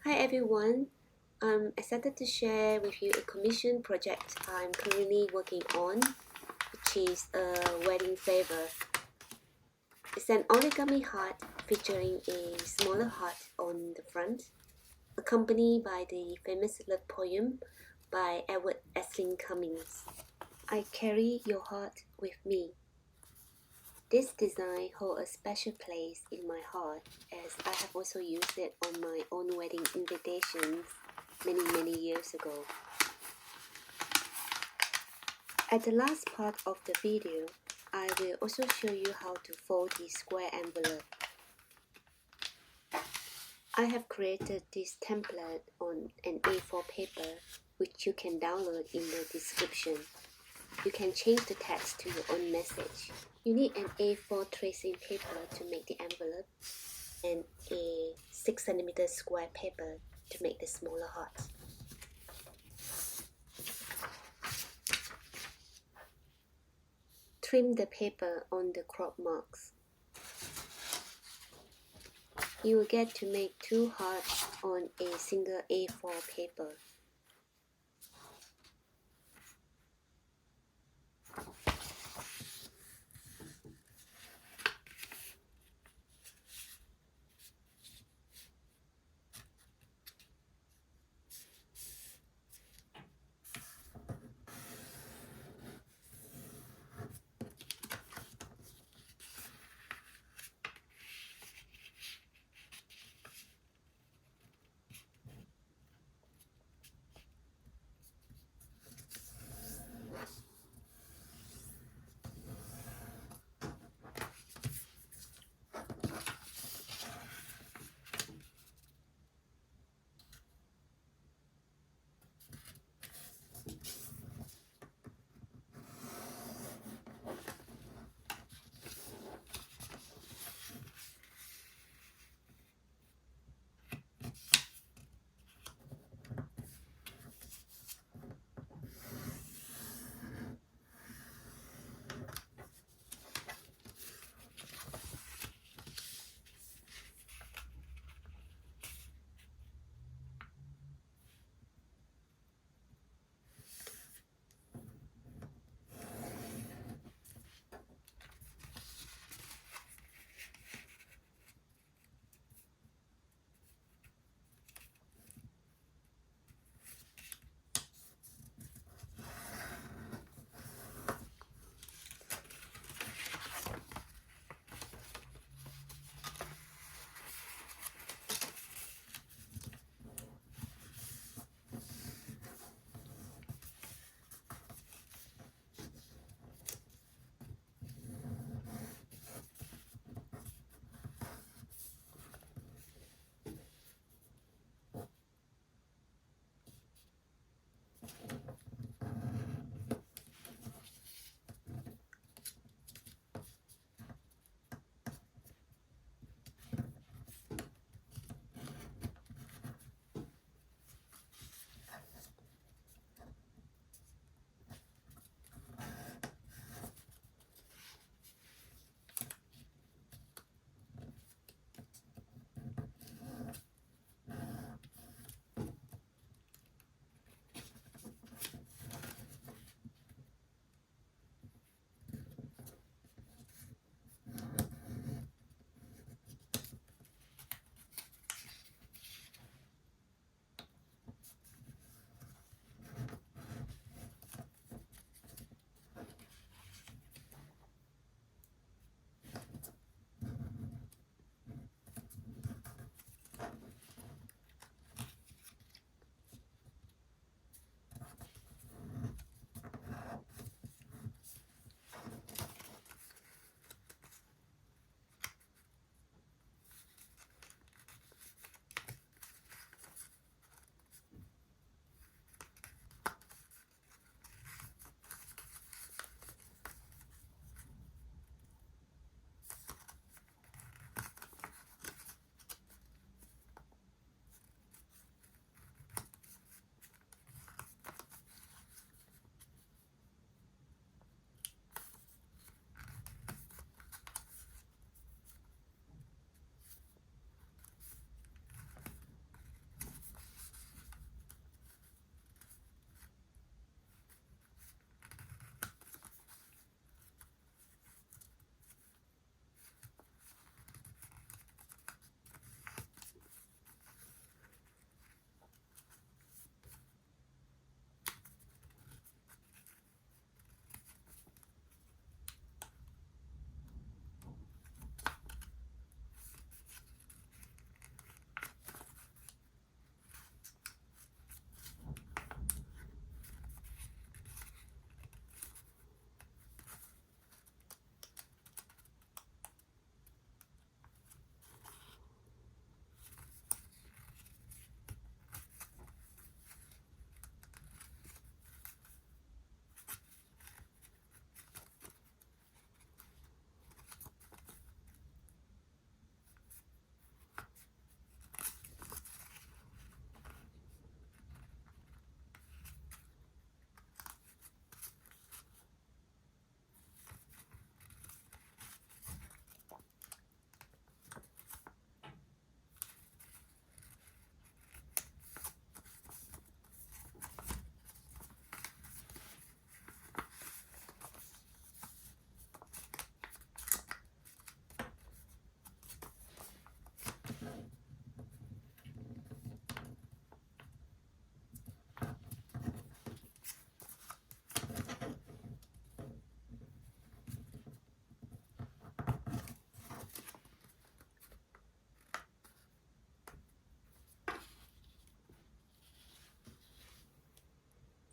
Hi everyone, I'm excited to share with you a commission project I'm currently working on, which is a wedding favor. It's an origami heart featuring a smaller heart on the front, accompanied by the famous love poem by Edward Essling Cummings. I carry your heart with me. This design holds a special place in my heart as I have also used it on my own wedding invitations many years ago. At the last part of the video, I will also show you how to fold the square envelope. I have created this template on an A4 paper which you can download in the description. You can change the text to your own message. You need an A4 tracing paper to make the envelope and a 6cm square paper to make the smaller heart. Trim the paper on the crop marks. You will get to make two hearts on a single A4 paper.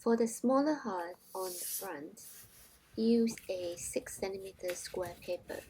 For the smaller heart on the front, use a 6 cm square paper.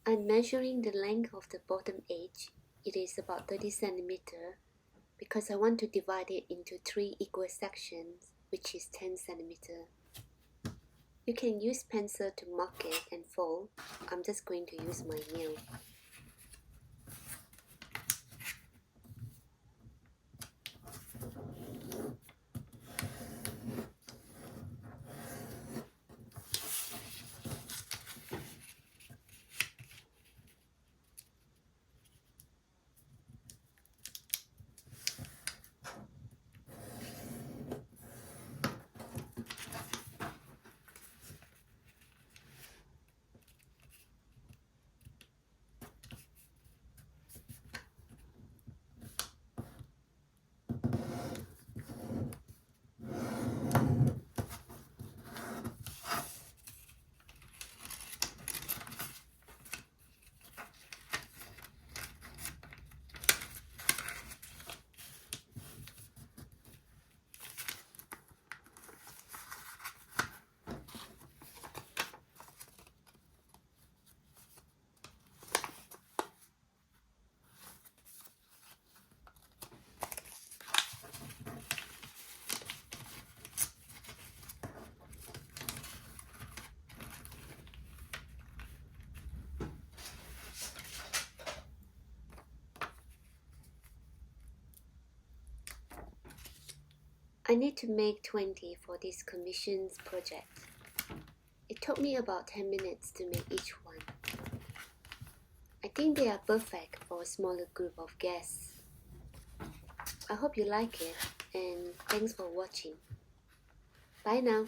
I'm measuring the length of the bottom edge. It is about 30 centimeters because I want to divide it into 3 equal sections, which is 10 centimeters. You can use pencil to mark it and fold. I'm just going to use my nail. I need to make 20 for this commission's project. It took me about 10 minutes to make each one. I think they are perfect for a smaller group of guests. I hope you like it, and thanks for watching. Bye now.